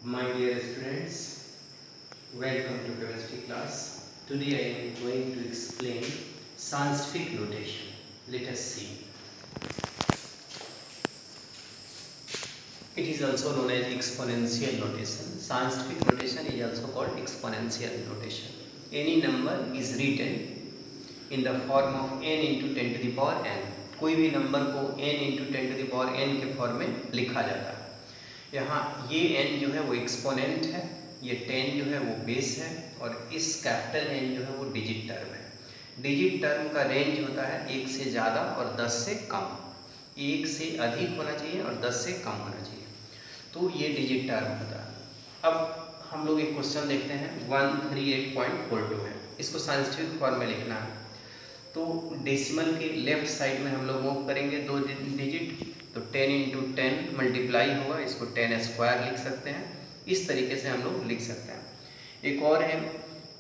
My dear students, welcome to chemistry class. Today I am going to explain scientific notation. Let us see. It is also known as exponential notation. Scientific notation is also called exponential notation. Any number is written in the form of n into 10 to the power n. कोई भी number को n into 10 to the power n के form में लिखा जाता है. यहाँ ये n जो है वो एक्सपोनेंट है, ये 10 जो है वो बेस है और इस कैपिटल n जो है वो डिजिट टर्म है. डिजिट टर्म का रेंज होता है 1 से ज़्यादा और 10 से कम. 1 से अधिक होना चाहिए और 10 से कम होना चाहिए, तो ये डिजिट टर्म होता है. अब हम लोग एक क्वेश्चन देखते हैं. 138.42 है, इसको साइंटिफिक फॉर्म में लिखना है. तो डेसिमल के लेफ्ट साइड में हम लोग मूव करेंगे 2 डिजिट, तो 10 into 10 मल्टीप्लाई होगा, इसको 10 स्क्वायर लिख सकते हैं. इस तरीके से हम लोग लिख सकते हैं. एक और है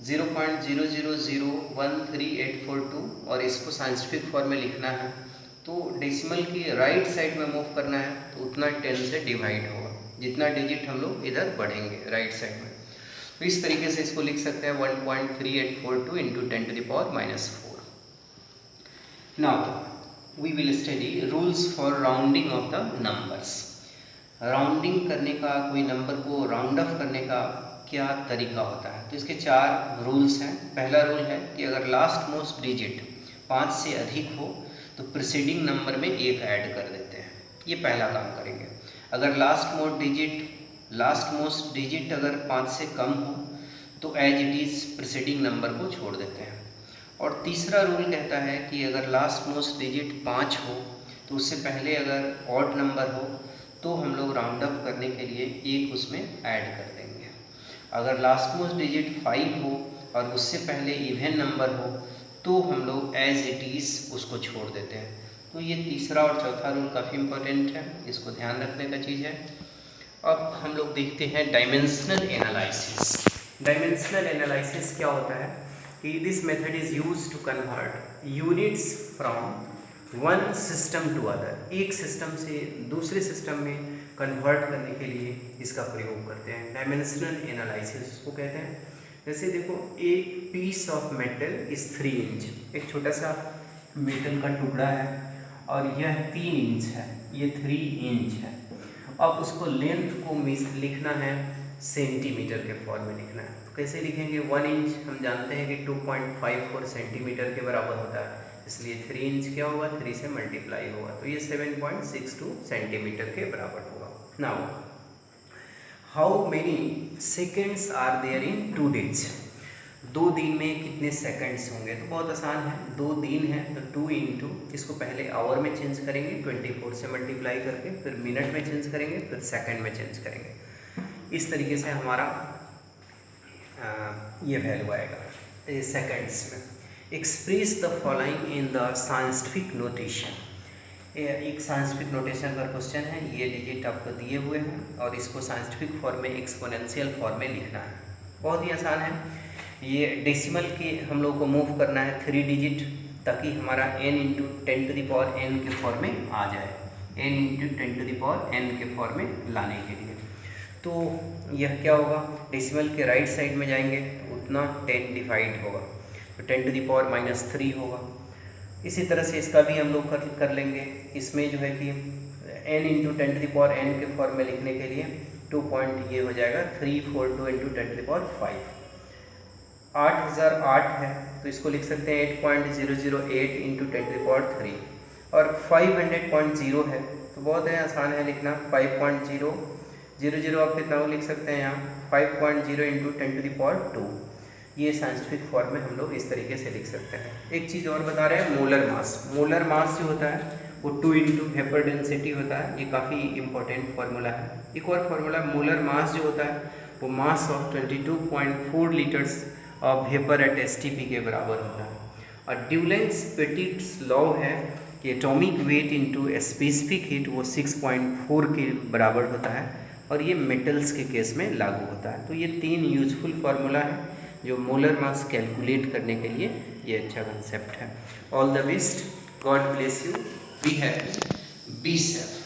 0.00013842 और इसको साइंटिफिक फॉर्म में लिखना है. तो डेसिमल की राइट साइड में मूव करना है, तो उतना 10 से डिवाइड होगा जितना डिजिट हम लोग इधर बढ़ेंगे राइट साइड में. तो इस तरीके से इसको लिख सकते हैं 1.3842 into 10 to the power minus 4. Now we will study rules for rounding of the numbers. Rounding करने का, कोई नंबर को राउंड ऑफ करने का क्या तरीका होता है. तो इसके 4 रूल्स हैं. पहला रूल है कि अगर लास्ट मोस्ट डिजिट 5 से अधिक हो तो प्रीसीडिंग नंबर में 1 ऐड कर देते हैं. ये पहला काम करेंगे. अगर लास्ट मोस्ट डिजिट अगर 5 से कम हो तो as it is preceding number को छोड़ देते हैं. और तीसरा रूल कहता है कि अगर लास्ट मोस्ट डिजिट 5 हो तो उससे पहले अगर ऑड नंबर हो तो हम लोग राउंड अप करने के लिए 1 उसमें ऐड कर देंगे. अगर लास्ट मोस्ट डिजिट 5 हो और उससे पहले इवन नंबर हो तो हम लोग एज इट इज़ उसको छोड़ देते हैं. तो ये तीसरा और चौथा रूल काफ़ी इम्पोर्टेंट है, इसको ध्यान रखने का चीज़ है. अब हम लोग देखते हैं डायमेंशनल एनालिसिस. डायमेंशनल एनालिसिस क्या होता है कि this method is used to convert units from one system to other. एक सिस्टम से दूसरे सिस्टम में कन्वर्ट करने के लिए इसका प्रयोग करते हैं. डायमेंशनल एनालिसिस इसको कहते हैं. जैसे देखो, एक piece of metal is 3 inch. एक छोटा सा मेटल का टुकड़ा है और यह 3 इंच है, ये 3 इंच है. अब उसको लेंथ को लिखना है सेंटीमीटर के फॉर्म में लिखना है. तो कैसे लिखेंगे? 1 इंच हम जानते हैं कि 2.54 सेंटीमीटर के बराबर होता है, इसलिए 3 इंच क्या होगा? 3 से मल्टीप्लाई होगा, तो ये 7.62 सेंटीमीटर के बराबर होगा. Now how many seconds are there in 2 days? 2 दिन में कितने सेकंड्स होंगे? तो बहुत आसान है. 2 दिन है तो 2 इंटू, इसको पहले आवर में चेंज करेंगे 24 से मल्टीप्लाई करके, फिर मिनट में चेंज करेंगे, फिर सेकंड में चेंज करेंगे. इस तरीके से हमारा ये वैल्यू आएगा सेकंड्स में. Express the following in the scientific notation. एक साइंटिफिक नोटेशन का क्वेश्चन है. ये डिजिट आपको दिए हुए हैं और इसको साइंटिफिक फॉर्म में एक्सपोनेंशियल फॉर्म में लिखना है. बहुत ही आसान है. ये डेसिमल के हम लोग को मूव करना है 3 डिजिट, ताकि हमारा n into 10 to the power n के फॉर्म में आ जाए. n into 10 to the power n के फॉर्म में लाने के लिए तो यह क्या होगा? डेसिमल के राइट साइड में जाएंगे तो उतना 10 डिवाइड होगा, तो 10 to the power minus 3 होगा. इसी तरह से इसका भी हम लोग कर लेंगे. इसमें जो है कि n into 10 to the power n के फॉर्म में लिखने के लिए 2 पॉइंट ये हो जाएगा 342 into 10 to the power 5. 8008 है तो इसको लिख सकते हैं 8.008 into 10 to the power 3. और 500.0 है तो बहुत है आसान है लिखना. 5.000 आप कितना लिख सकते हैं यहाँ? 5.0 into 10 to the power 2. ये साइंटिफिक फॉर्म में हम लोग इस तरीके से लिख सकते हैं. एक चीज़ और बता रहे हैं, मोलर मास. मोलर मास जो होता है वो 2 into वेपर डेंसिटी होता है. ये काफ़ी इंपॉर्टेंट फार्मूला है. एक और फार्मूला, मोलर मास जो होता है वो mass of 22.4 litres of vapour eight STP के बराबर होता है. और ड्यूलेंस-पेटिट्स लॉ है कि atomic weight into specific heat वो 6.4 के बराबर होता है और ये मेटल्स के केस में लागू होता है. तो ये 3 यूजफुल फार्मूला है जो मोलर मास कैलकुलेट करने के लिए ये अच्छा कंसेप्ट है. All the best, God bless you, be happy, be safe.